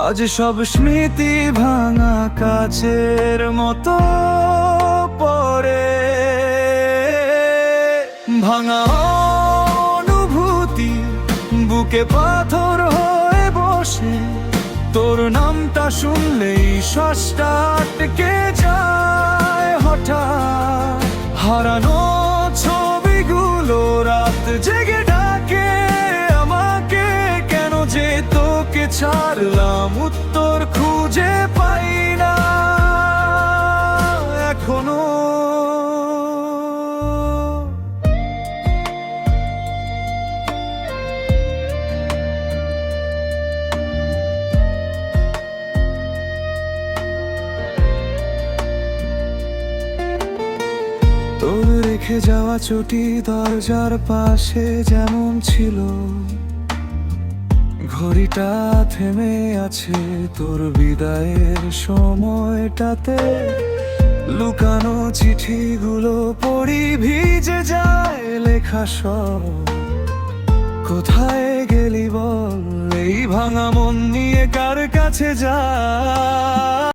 আজ সব স্মৃতি ভাঙা কাচের মতো পড়ে, ভাঙা অনুভূতি বুকে পাথর হয়ে বসে। তোর নামটা শুনলেই শ্বাসটা আটকে যায় হঠাৎ। হারানো ছবিগুলো রাত জেগে ডাকে আমাকে, কেন যে তোকে ছাড়লাম উত্তর খুঁজে পাই না এখনো। তোর রেখে যাওয়া ছুটি দরজার পাশে যেমন ছিল, ঘড়িটা থেমে আছে তোর বিদায়ের সময়টাতে। লুকানো চিঠিগুলো পড়ি, ভিজে যায় লেখা সব। কোথায় গেলি বল, এই ভাঙা মন নিয়ে কার কাছে যা।